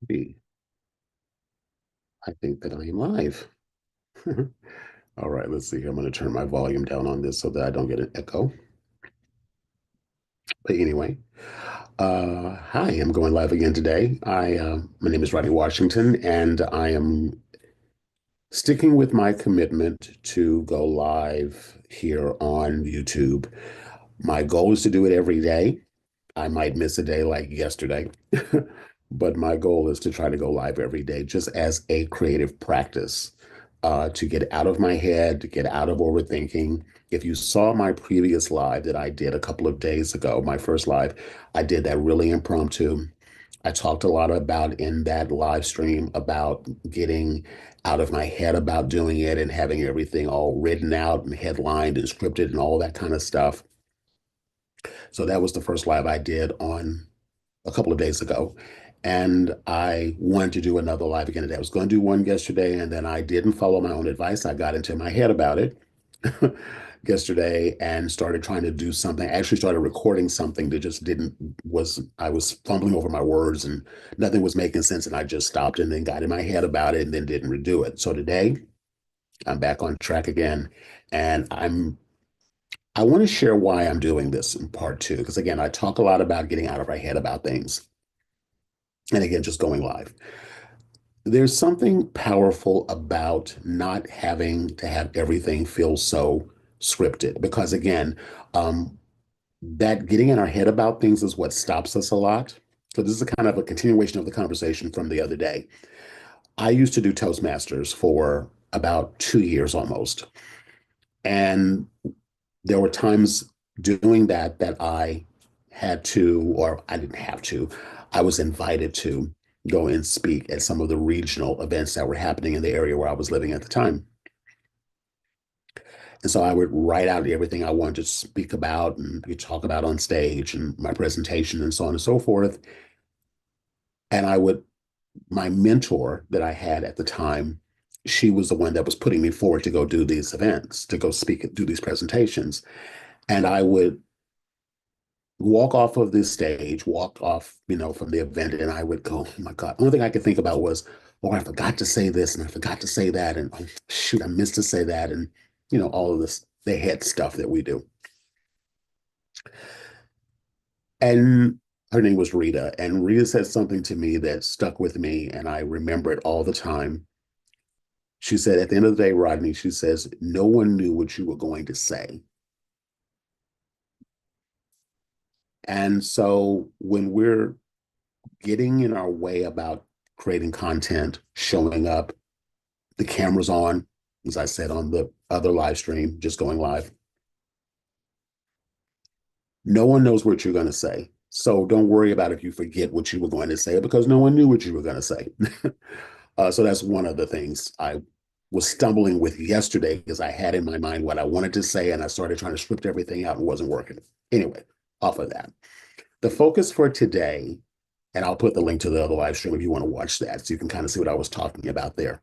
Hey, I think that I am live. All right, let's see. I'm going to turn my volume down on this so that I don't get an echo. But anyway, hi, I'm going live again today. My name is Rodney Washington, and I am sticking with my commitment to go live here on YouTube. My goal is to do it every day. I might miss a day like yesterday, but my goal is to try to go live every day just as a creative practice to get out of my head, to get out of overthinking. If you saw my previous live that I did a couple of days ago, my first live, I did that really impromptu. I talked a lot about in that live stream about getting out of my head about doing it and having everything all written out and headlined and scripted and all that kind of stuff. So that was the first live I did on a couple of days ago. And I wanted to do another live again today. I was going to do one yesterday, and then I didn't follow my own advice. I got into my head about it yesterday and started trying to do something. I actually started recording something that just didn't was I was fumbling over my words and nothing was making sense. And I just stopped and then got in my head about it and then didn't redo it. So today I'm back on track again. And I want to share why I'm doing this in part two, because again, I talk a lot about getting out of our head about things. And again, just going live. There's something powerful about not having to have everything feel so scripted, because again, that getting in our head about things is what stops us a lot. So this is a kind of a continuation of the conversation from the other day. I used to do Toastmasters for about 2 years almost. And there were times doing that I had to, or I didn't have to, I was invited to go and speak at some of the regional events that were happening in the area where I was living at the time. And so I would write out everything I wanted to speak about and talk about on stage and my presentation and so on and so forth. And my mentor that I had at the time, she was the one that was putting me forward to go do these events, to go speak, do these presentations. And I would walk off of this stage, walk off, from the event, and I would go, oh my God. The only thing I could think about was, oh, I forgot to say this and I forgot to say that. And oh, shoot, I missed to say that. And, all of this, the head stuff that we do. And her name was Rita. And Rita said something to me that stuck with me. And I remember it all the time. She said, at the end of the day, Rodney, she says, no one knew what you were going to say. And so when we're getting in our way about creating content, showing up, the camera's on, as I said on the other live stream, just going live. No one knows what you're going to say. So don't worry about if you forget what you were going to say because no one knew what you were going to say. So that's one of the things I was stumbling with yesterday because I had in my mind what I wanted to say and I started trying to script everything out and it wasn't working. Anyway, off of that. The focus for today, and I'll put the link to the other live stream if you want to watch that so you can kind of see what I was talking about there.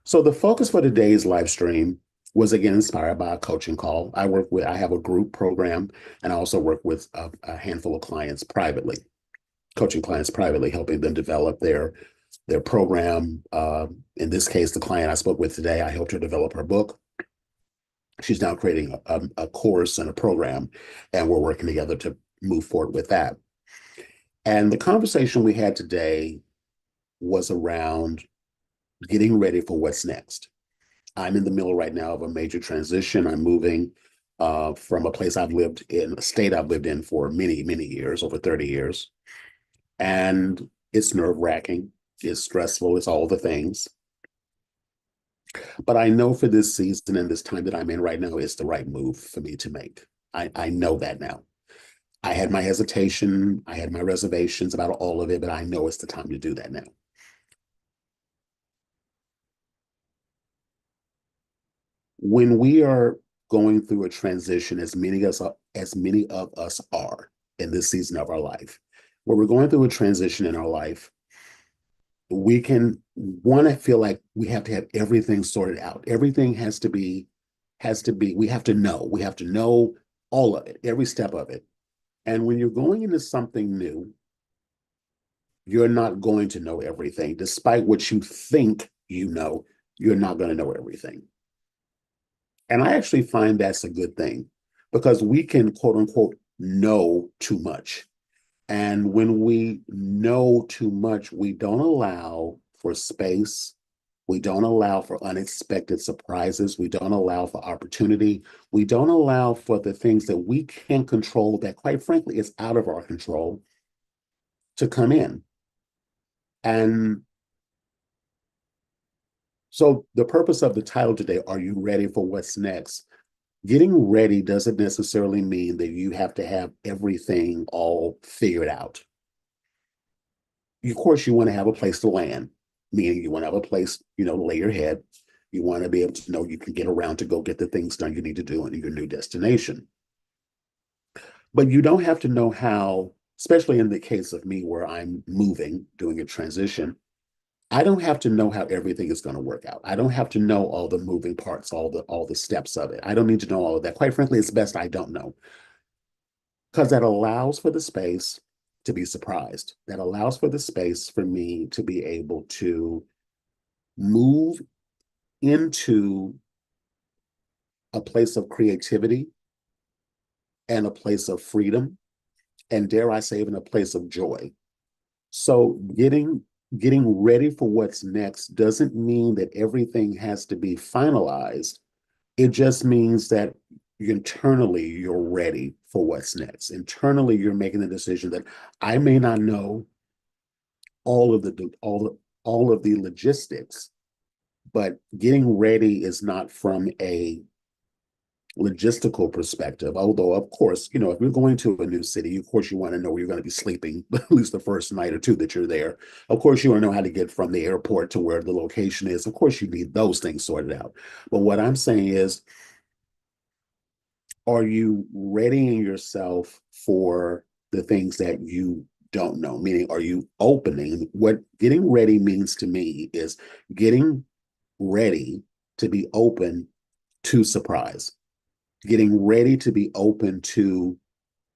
So the focus for today's live stream was again inspired by a coaching call. I have a group program and I also work with a handful of clients privately, coaching clients privately, helping them develop their program. In this case, the client I spoke with today, I helped her develop her book. She's now creating a course and a program, and we're working together to move forward with that. And the conversation we had today was around getting ready for what's next. I'm in the middle right now of a major transition. I'm moving from a place I've lived in, a state I've lived in for many, many years, over 30 years. And it's nerve wracking, it's stressful, it's all the things. But I know for this season and this time that I'm in right now, it's the right move for me to make. I know that now. I had my hesitation, I had my reservations about all of it, but I know it's the time to do that now. When we are going through a transition, as many of us are in this season of our life, where we're going through a transition in our life, we can want to feel like we have to have everything sorted out. Everything we have to know all of it, every step of it. And when you're going into something new, You're not going to know everything. Despite what you think you know, you're not going to know everything. And I actually find that's a good thing because we can, quote unquote, know too much. And when we know too much, we don't allow for space. We don't allow for unexpected surprises. We don't allow for opportunity. We don't allow for the things that we can't control that, quite frankly, is out of our control to come in. And so, the purpose of the title today, Are You Ready for What's Next? Getting ready doesn't necessarily mean that you have to have everything all figured out. Of course, you want to have a place to land, meaning you want to have a place, to lay your head. You want to be able to know you can get around to go get the things done you need to do in your new destination. But you don't have to know how, especially in the case of me where I'm moving, doing a transition. I don't have to know how everything is going to work out. I don't have to know all the moving parts, all the steps of it. I don't need to know all of that. Quite frankly, it's best I don't know because that allows for the space to be surprised. That allows for the space for me to be able to move into a place of creativity and a place of freedom, and dare I say, even a place of joy. So getting ready for what's next doesn't mean that everything has to be finalized. It just means that internally you're ready for what's next. Internally, you're making the decision that I may not know all of the logistics, but getting ready is not from a logistical perspective. Although, of course, if you're going to a new city, of course, you want to know where you're going to be sleeping, at least the first night or two that you're there. Of course, you want to know how to get from the airport to where the location is. Of course, you need those things sorted out. But what I'm saying is, are you readying yourself for the things that you don't know? Meaning, are you opening? What getting ready means to me is getting ready to be open to surprise, getting ready to be open to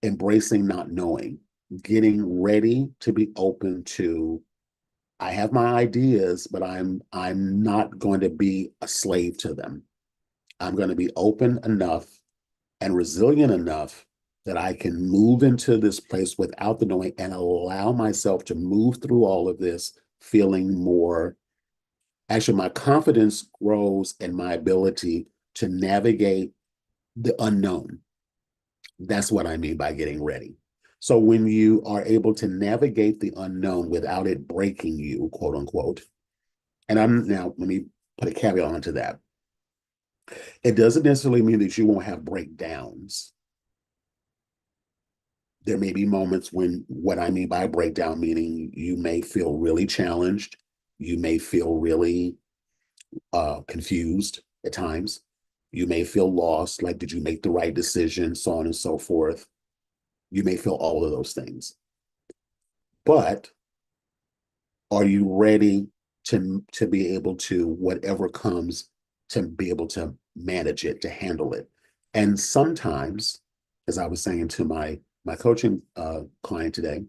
embracing not knowing, getting ready to be open to I have my ideas, but I'm not going to be a slave to them. I'm going to be open enough and resilient enough that I can move into this place without the knowing and allow myself to move through all of this feeling more. Actually, my confidence grows in my ability to navigate the unknown. That's what I mean by getting ready. So when you are able to navigate the unknown without it breaking you, quote unquote, and I'm now, let me put a caveat onto that. It doesn't necessarily mean that you won't have breakdowns. There may be moments when what I mean by breakdown, meaning you may feel really challenged, you may feel really confused at times, you may feel lost, like did you make the right decision, so on and so forth. You may feel all of those things. But are you ready to be able to, whatever comes, to be able to manage it, to handle it? And sometimes, as I was saying to my coaching client today,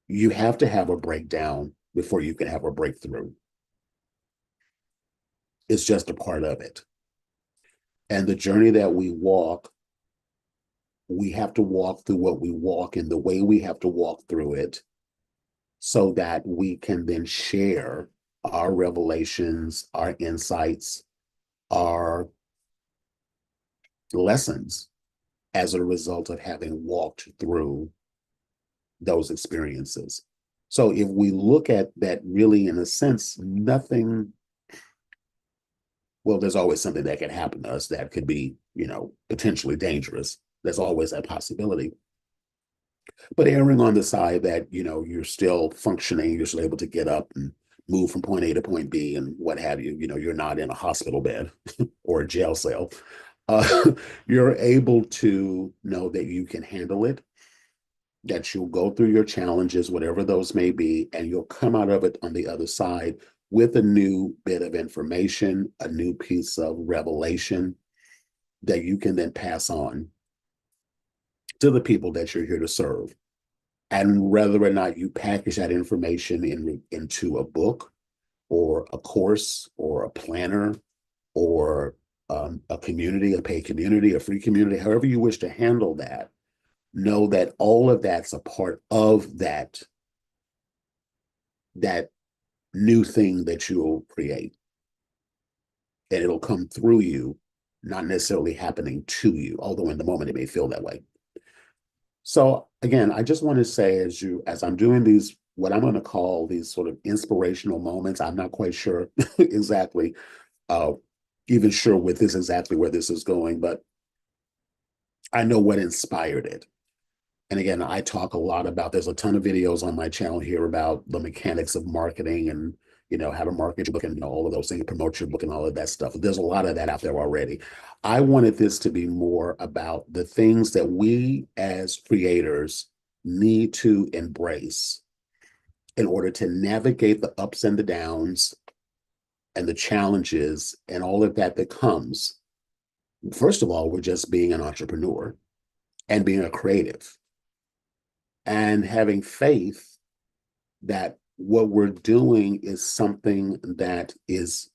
you have to have a breakdown before you can have a breakthrough. It's just a part of it. And the journey that we have to walk through what we walk in the way we have to walk through it so that we can then share our revelations, our insights, our lessons as a result of having walked through those experiences. So if we look at that really in a sense, nothing, well, there's always something that can happen to us that could be, potentially dangerous. There's always that possibility. But erring on the side that, you're still functioning, you're still able to get up and move from point A to point B and what have you, you're not in a hospital bed or a jail cell. Uh, you're able to know that you can handle it, that you'll go through your challenges, whatever those may be, and you'll come out of it on the other side with a new bit of information, a new piece of revelation that you can then pass on to the people that you're here to serve. And whether or not you package that information into a book or a course or a planner or a community, a paid community, a free community, however you wish to handle that, know that all of that's a part of that new thing that you'll create. And it'll come through you, not necessarily happening to you, although in the moment it may feel that way. So again, I just want to say as I'm doing these, what I'm going to call these sort of inspirational moments, I'm not quite sure exactly, uh, even sure with this exactly where this is going, but I know what inspired it. And again, I talk a lot about, there's a ton of videos on my channel here about the mechanics of marketing and, how to market your book and all of those things, promote your book and all of that stuff. There's a lot of that out there already. I wanted this to be more about the things that we as creators need to embrace in order to navigate the ups and the downs and the challenges and all of that comes. First of all, we're just being an entrepreneur and being a creative and having faith that what we're doing is something that is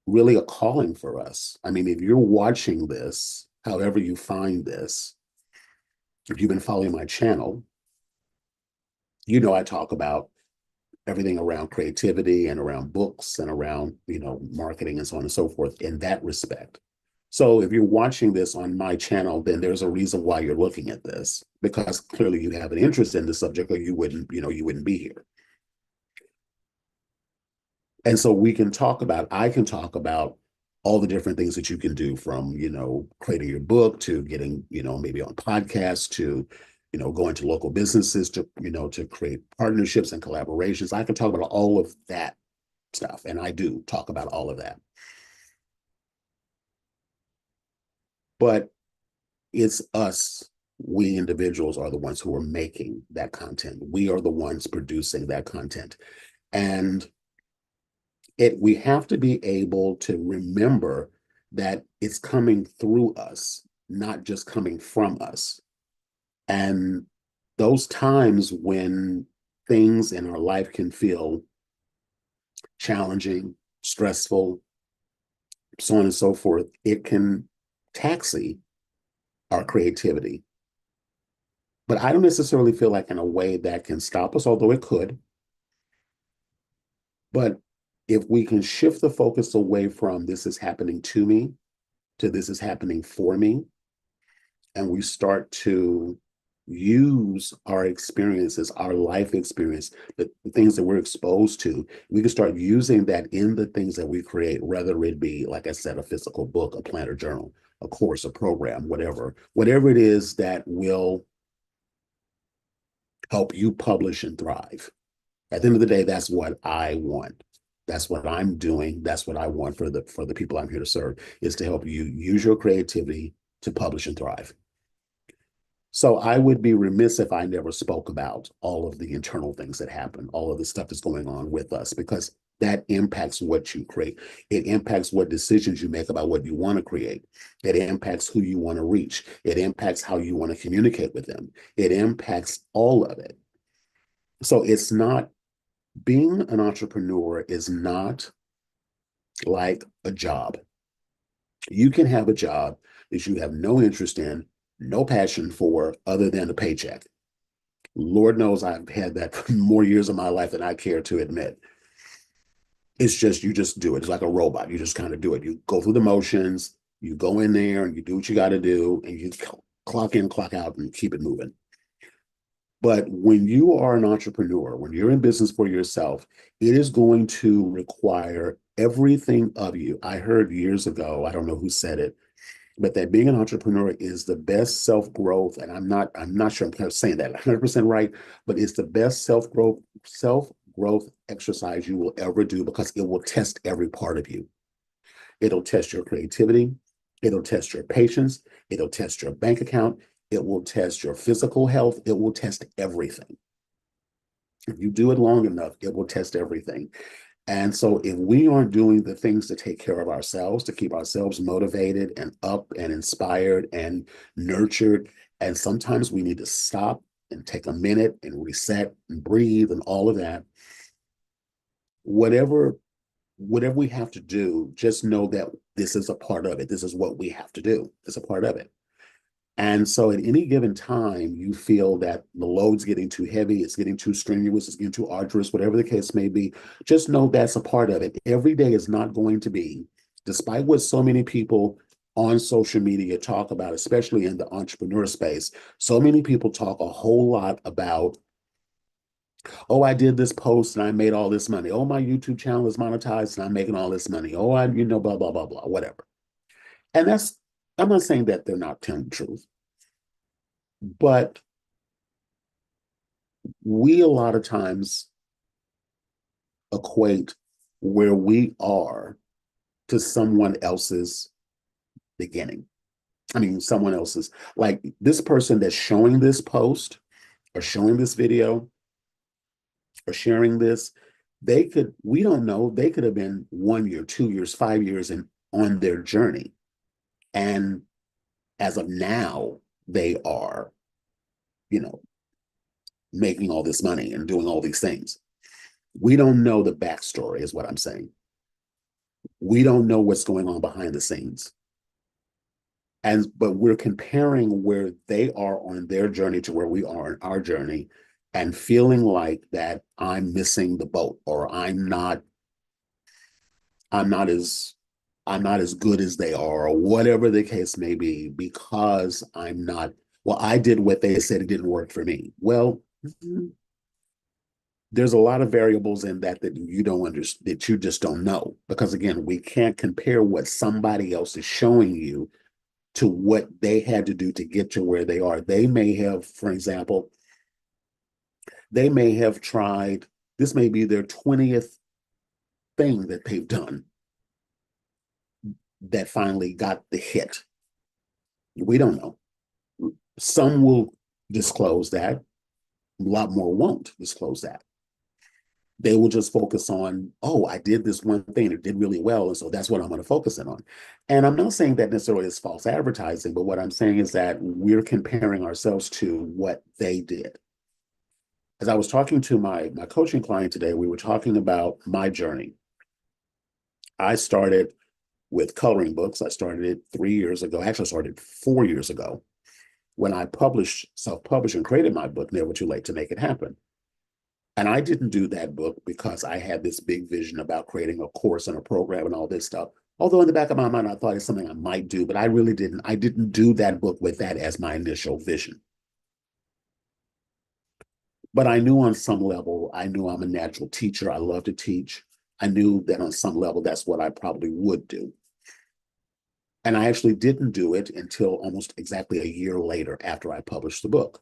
really a calling for us. I mean, if you're watching this, however you find this, if you've been following my channel, I talk about everything around creativity and around books and around, marketing and so on and so forth in that respect. So if you're watching this on my channel, then there's a reason why you're looking at this, because clearly you have an interest in the subject or you wouldn't be here. And so I can talk about all the different things that you can do from, creating your book to getting, maybe on podcasts to, going to local businesses to, to create partnerships and collaborations. I can talk about all of that stuff. And I do talk about all of that. But it's us, we individuals are the ones who are making that content. We are the ones producing that content. And we have to be able to remember that it's coming through us, not just coming from us. And those times when things in our life can feel challenging, stressful, so on and so forth, it can taxi our creativity. But I don't necessarily feel like in a way that can stop us, although it could. But if we can shift the focus away from this is happening to me to this is happening for me, and we start to use our experiences, our life experience, the things that we're exposed to, we can start using that in the things that we create, whether it be, like I said, a physical book, a planner journal, a course, a program, whatever it is that will help you publish and thrive. At the end of the day, that's what I want. That's what I'm doing. That's what I want for the people I'm here to serve, is to help you use your creativity to publish and thrive. So I would be remiss if I never spoke about all of the internal things that happen, all of the stuff that's going on with us, because that impacts what you create. It impacts what decisions you make about what you want to create. It impacts who you want to reach. It impacts how you want to communicate with them. It impacts all of it. So it's not, being an entrepreneur is not like a job. You can have a job that you have no interest in, no passion for, other than the paycheck. Lord knows I've had that for more years of my life than I care to admit. It's just, you just do it. It's like a robot. You just kind of do it. You go through the motions, you go in there and you do what you got to do, and you clock in, clock out, and keep it moving. But when you are an entrepreneur, when you're in business for yourself, it is going to require everything of you. I heard years ago, I don't know who said it, but that being an entrepreneur is the best self-growth. And I'm not sure I'm kind of saying that 100% right, but it's the best self-growth exercise you will ever do, because it will test every part of you. It'll test your creativity. It'll test your patience. It'll test your bank account. It will test your physical health. It will test everything. If you do it long enough, it will test everything. And so if we aren't doing the things to take care of ourselves, to keep ourselves motivated and up and inspired and nurtured, and sometimes we need to stop and take a minute and reset and breathe and all of that. Whatever we have to do, just know that this is a part of it. This is what we have to do. It's a part of it. And so at any given time, you feel that the load's getting too heavy, it's getting too strenuous, it's getting too arduous, whatever the case may be, just know that's a part of it. Every day is not going to be, despite what so many people on social media talk about, especially in the entrepreneur space, so many people talk a whole lot about, oh, I did this post and I made all this money. Oh, my YouTube channel is monetized and I'm making all this money. Oh, blah, blah, blah, blah, whatever. And I'm not saying that they're not telling the truth, but we a lot of times equate where we are to someone else's beginning. I mean, someone else's, like this person that's showing this post or showing this video or sharing this, we don't know, they could have been 1 year, 2 years, 5 years on their journey. And as of now, they are, making all this money and doing all these things. We don't know the backstory, is what I'm saying. We don't know what's going on behind the scenes. But we're comparing where they are on their journey to where we are on our journey and feeling like that I'm missing the boat, or I'm not as good as they are, or whatever the case may be, because I did what they said, it didn't work for me. Well, there's a lot of variables in that you don't understand, that you just don't know. Because again, we can't compare what somebody else is showing you to what they had to do to get to where they are. They may have, for example, tried, this may be their 20th thing that they've done that finally got the hit. We don't know. Some will disclose that. A lot more won't disclose that. They will just focus on, oh, I did this one thing, it did really well, and so that's what I'm going to focus in on. And I'm not saying that necessarily is false advertising, but what I'm saying is that we're comparing ourselves to what they did. As I was talking to my coaching client today, we were talking about my journey. I started with coloring books. I started it 3 years ago. Actually, I started 4 years ago when I self-published and created my book, Never Too Late to Make It Happen. And I didn't do that book because I had this big vision about creating a course and a program and all this stuff. Although in the back of my mind, I thought it's something I might do, but I really didn't. I didn't do that book with that as my initial vision. But I knew on some level, I knew I'm a natural teacher. I love to teach. I knew that on some level, that's what I probably would do. And I actually didn't do it until almost exactly a year later after I published the book.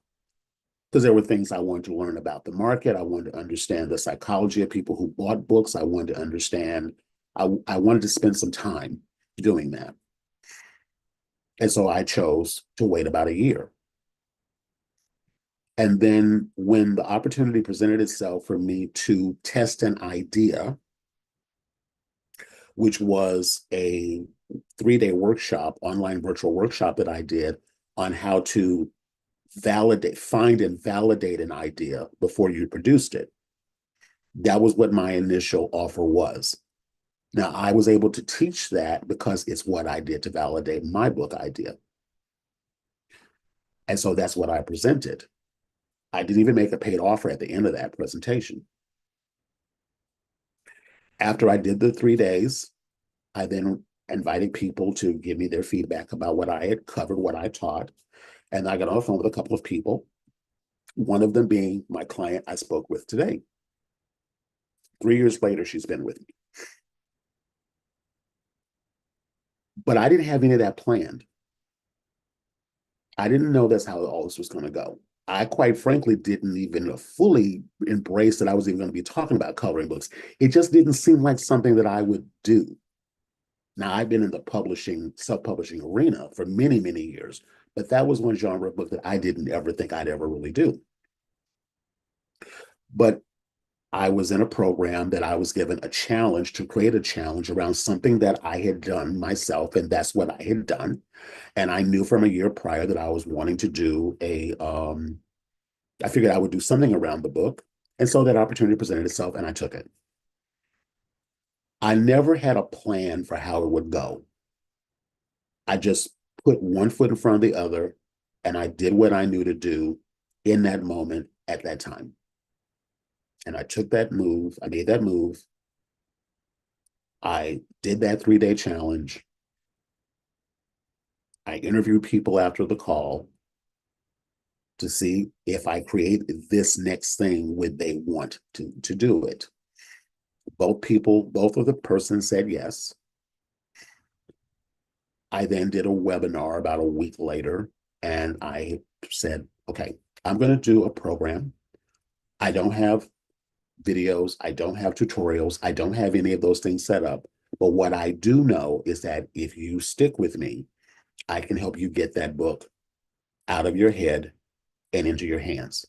Because there were things I wanted to learn about the market. I wanted to understand the psychology of people who bought books. I wanted to understand, I wanted to spend some time doing that. And so I chose to wait about a year. And then when the opportunity presented itself for me to test an idea, which was a 3-day workshop, online virtual workshop that I did on how to find and validate an idea before you produced it. That was what my initial offer was. Now, I was able to teach that because it's what I did to validate my book idea. And so that's what I presented. I didn't even make a paid offer at the end of that presentation. After I did the 3 days, I then invited people to give me their feedback about what I had covered, what I taught. And I got on the phone with a couple of people, one of them being my client I spoke with today. 3 years later, she's been with me. But I didn't have any of that planned. I didn't know that's how all this was going to go. I quite frankly didn't even fully embrace that I was even going to be talking about coloring books. It just didn't seem like something that I would do. Now, I've been in the self-publishing arena for many, many years, but that was one genre of book that I didn't ever think I'd ever really do. But I was in a program that I was given a challenge to create a challenge around something that I had done myself, and that's what I had done. And I knew from a year prior that I was wanting to do I figured I would do something around the book. And so that opportunity presented itself and I took it. I never had a plan for how it would go. I just put one foot in front of the other and I did what I knew to do in that moment at that time. And I took that move. I made that move. I did that 3-day challenge. I interviewed people after the call to see if I create this next thing, would they want to do it? Both of the persons said yes. I then did a webinar about a week later, and I said, okay, I'm going to do a program. I don't have videos, I don't have tutorials, I don't have any of those things set up. But what I do know is that if you stick with me, I can help you get that book out of your head and into your hands.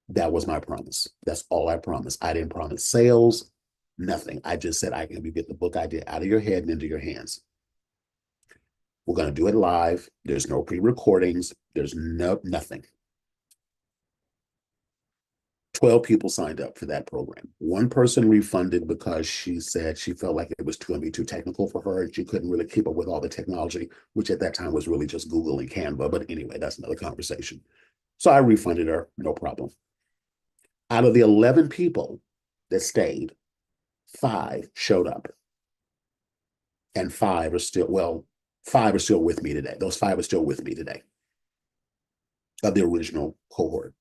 That was my promise. That's all I promised. I didn't promise sales, nothing. I just said I can help you get the book idea out of your head and into your hands. We're going to do it live. There's no pre-recordings. There's nothing. 12 people signed up for that program. One person refunded because she said she felt like it was going to be too technical for her and she couldn't really keep up with all the technology, which at that time was really just Google and Canva. But anyway, that's another conversation. So I refunded her, no problem. Out of the 11 people that stayed, 5 showed up. And 5 are still, well, 5 are still with me today. Those 5 are still with me today of the original cohort.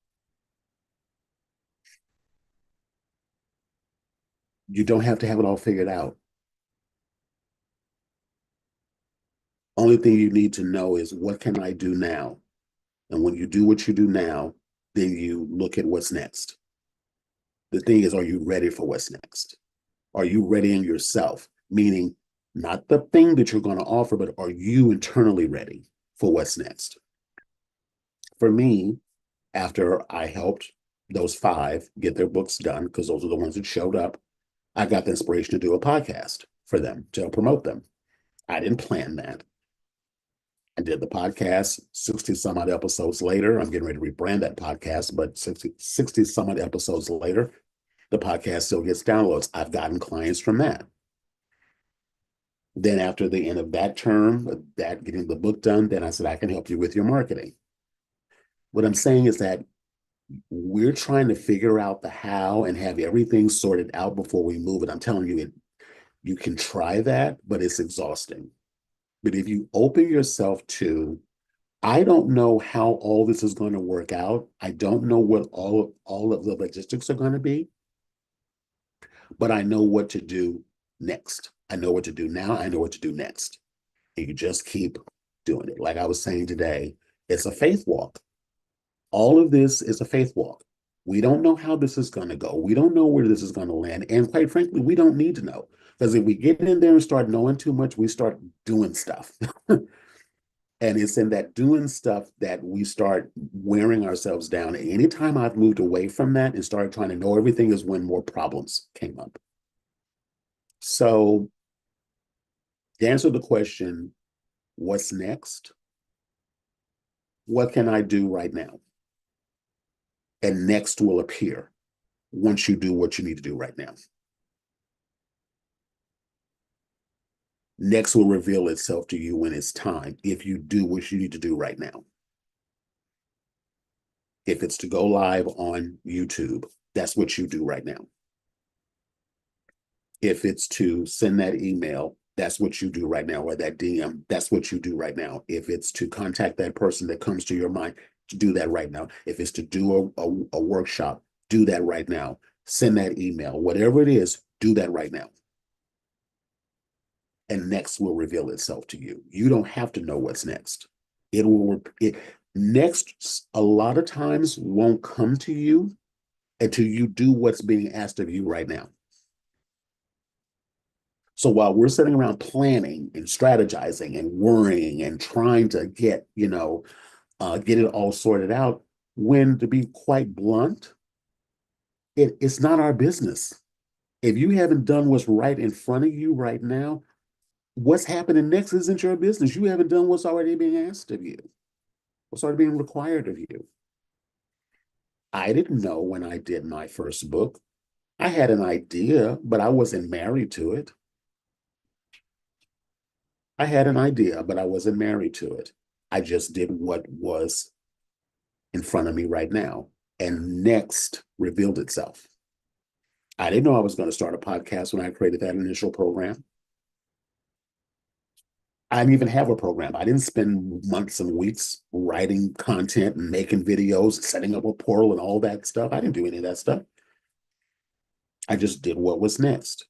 You don't have to have it all figured out. Only thing you need to know is what can I do now? And when you do what you do now, then you look at what's next. The thing is, are you ready for what's next? Are you ready in yourself? Meaning not the thing that you're going to offer, but are you internally ready for what's next? For me, after I helped those 5 get their books done, because those are the ones that showed up, I got the inspiration to do a podcast for them to promote them. I didn't plan that. I did the podcast 60 some odd episodes later. I'm getting ready to rebrand that podcast, but 60 some odd episodes later, the podcast still gets downloads. I've gotten clients from that. Then after the end of that term, that getting the book done, then I said, I can help you with your marketing. What I'm saying is that we're trying to figure out the how and have everything sorted out before we move it. I'm telling you, you can try that, but it's exhausting. But if you open yourself to, I don't know how all this is going to work out. I don't know what all of the logistics are going to be, but I know what to do next. I know what to do now. I know what to do next. And you just keep doing it. Like I was saying today, it's a faith walk. All of this is a faith walk. We don't know how this is going to go. We don't know where this is going to land. And quite frankly, we don't need to know. Because if we get in there and start knowing too much, we start doing stuff. And it's in that doing stuff that we start wearing ourselves down. Anytime I've moved away from that and started trying to know everything is when more problems came up. So to answer the question, what's next? What can I do right now? And next will appear once you do what you need to do right now. Next will reveal itself to you when it's time, if you do what you need to do right now. If it's to go live on YouTube, that's what you do right now. If it's to send that email, that's what you do right now, or that DM, that's what you do right now. If it's to contact that person that comes to your mind, to do that right now. If it's to do a workshop, do that right now. Send that email, whatever it is, do that right now. And next will reveal itself to you. You don't have to know what's next. Next a lot of times won't come to you until you do what's being asked of you right now. So while we're sitting around planning and strategizing and worrying and trying to get it all sorted out, when, to be quite blunt, it's not our business. If you haven't done what's right in front of you right now, what's happening next isn't your business. You haven't done what's already being asked of you, what's already being required of you. I didn't know when I did my first book. I had an idea, but I wasn't married to it. I had an idea, but I wasn't married to it. I just did what was in front of me right now. And next revealed itself. I didn't know I was going to start a podcast when I created that initial program. I didn't even have a program. I didn't spend months and weeks writing content and making videos, setting up a portal and all that stuff. I didn't do any of that stuff. I just did what was next.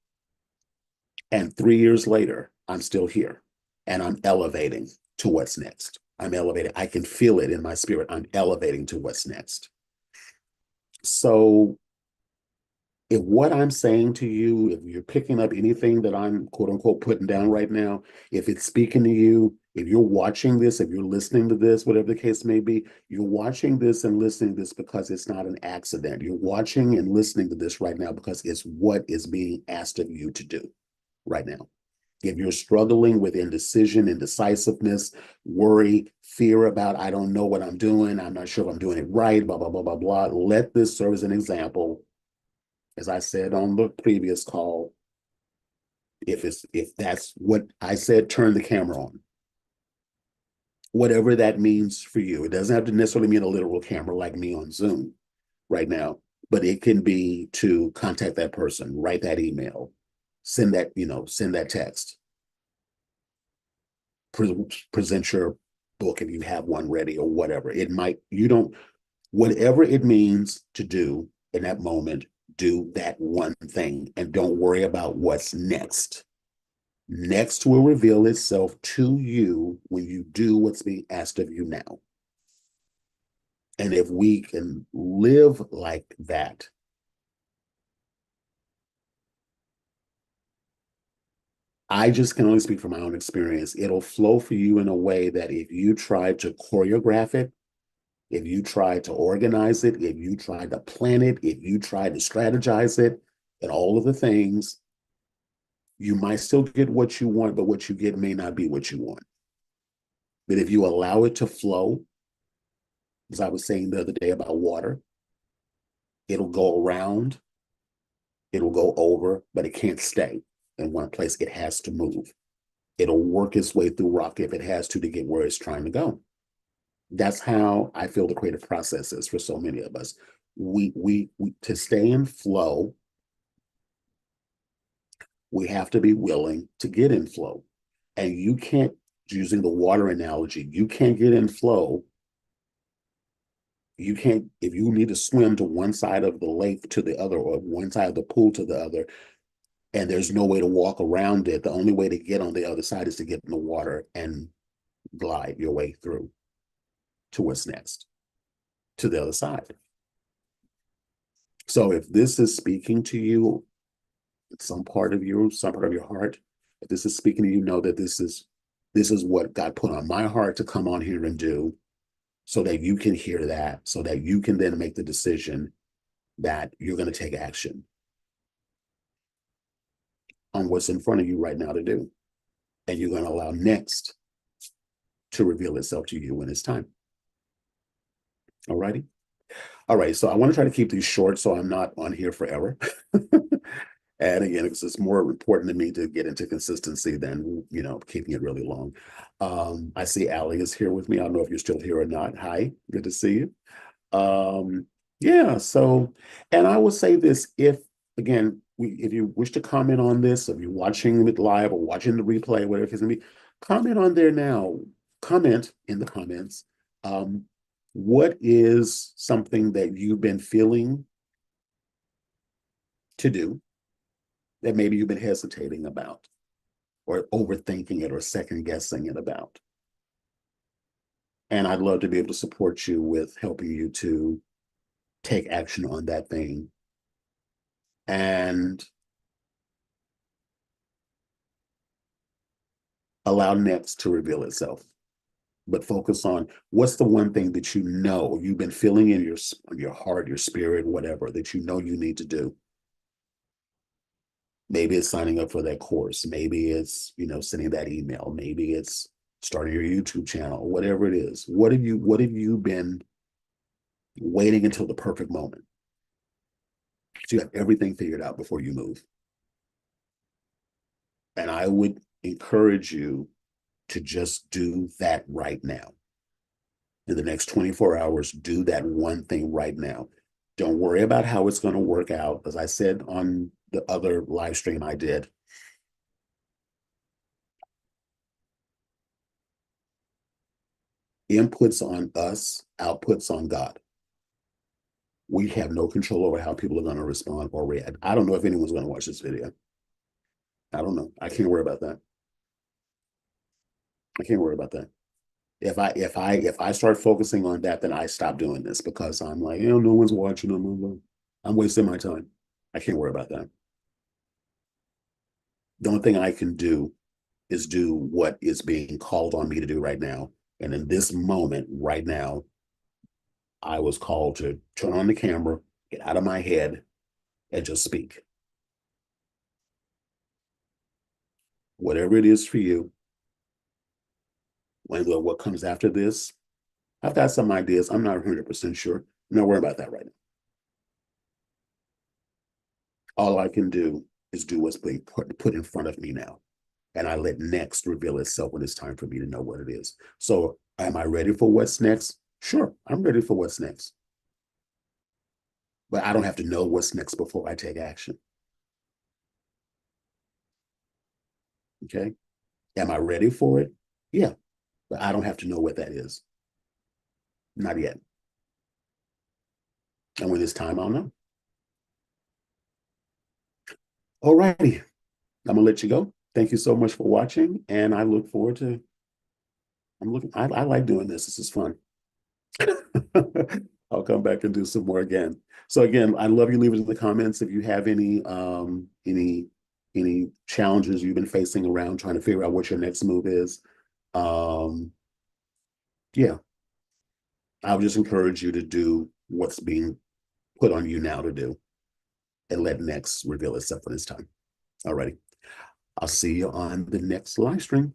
And 3 years later, I'm still here and I'm elevating to what's next. I'm elevating. I can feel it in my spirit. I'm elevating to what's next. So if what I'm saying to you, if you're picking up anything that I'm quote unquote putting down right now, if it's speaking to you, if you're watching this, if you're listening to this, whatever the case may be, you're watching this and listening to this because it's not an accident. You're watching and listening to this right now because it's what is being asked of you to do right now. If you're struggling with indecision, indecisiveness, worry, fear about, I don't know what I'm doing, I'm not sure if I'm doing it right, blah, blah, blah, blah, blah, let this serve as an example. As I said on the previous call, if that's what I said, turn the camera on. Whatever that means for you. It doesn't have to necessarily mean a literal camera like me on Zoom right now, but it can be to contact that person, write that email, send that, send that text, present your book if you have one ready or whatever. It might, whatever it means to do in that moment, do that one thing and don't worry about what's next. Next will reveal itself to you when you do what's being asked of you now. And if we can live like that, I just can only speak from my own experience. It'll flow for you in a way that if you try to choreograph it, if you try to organize it, if you try to plan it, if you try to strategize it, and all of the things, you might still get what you want, but what you get may not be what you want. But if you allow it to flow, as I was saying the other day about water, it'll go around, it'll go over, but it can't stay in one place. It has to move. It'll work its way through rock if it has to get where it's trying to go. That's how I feel the creative process is for so many of us. We to stay in flow, we have to be willing to get in flow. And you can't, using the water analogy, you can't get in flow. You can't, if you need to swim to one side of the lake to the other, or one side of the pool to the other, and there's no way to walk around it, the only way to get on the other side is to get in the water and glide your way through to what's next, to the other side. So if this is speaking to you, some part of you, some part of your heart, if this is speaking to you, know that this is what God put on my heart to come on here and do, so that you can hear that, so that you can then make the decision that you're going to take action on what's in front of you right now to do. And you're going to allow next to reveal itself to you when it's time. All righty. All right. So I want to try to keep these short so I'm not on here forever. And again, it's more important to me to get into consistency than, keeping it really long. I see Allie is here with me. I don't know if you're still here or not. Hi, good to see you. Yeah, so, and I will say this, if you wish to comment on this, if you're watching it live or watching the replay, whatever it's gonna be, comment on there now. Comment in the comments. What is something that you've been feeling to do that maybe you've been hesitating about, or overthinking it, or second guessing it about? And I'd love to be able to support you with helping you to take action on that thing and allow next to reveal itself. But focus on what's the one thing that you've been feeling in your heart, your spirit, whatever, that you need to do. Maybe it's signing up for that course. Maybe it's, sending that email. Maybe it's starting your YouTube channel, whatever it is. What have you been, waiting until the perfect moment. So you have everything figured out before you move. And I would encourage you to just do that right now. In the next 24 hours, do that one thing right now. Don't worry about how it's going to work out. As I said on the other live stream I did, inputs on us, outputs on God. We have no control over how people are going to respond or react. I don't know if anyone's going to watch this video. I don't know. I can't worry about that. I can't worry about that. If I start focusing on that, then I stop doing this because I'm like, no one's watching them. I'm wasting my time. I can't worry about that. The only thing I can do is do what is being called on me to do right now. And in this moment, right now, I was called to turn on the camera, get out of my head, and just speak. Whatever it is for you, what comes after this, I've got some ideas. I'm not 100% sure. I'm not worried about that right now. All I can do is do what's being put in front of me now. And I let next reveal itself when it's time for me to know what it is. So am I ready for what's next? Sure, I'm ready for what's next. But I don't have to know what's next before I take action. Okay. Am I ready for it? Yeah. But I don't have to know what that is. Not yet. And when it's time, I'll know. All righty. I'm gonna let you go. Thank you so much for watching. And I look forward to I like doing this. This is fun. I'll come back and do some more again. So again, I love you. Leave it in the comments if you have any challenges you've been facing around trying to figure out what your next move is. Yeah, I would just encourage you to do what's being put on you now to do and let next reveal itself when it's time. Alrighty. I'll see you on the next live stream.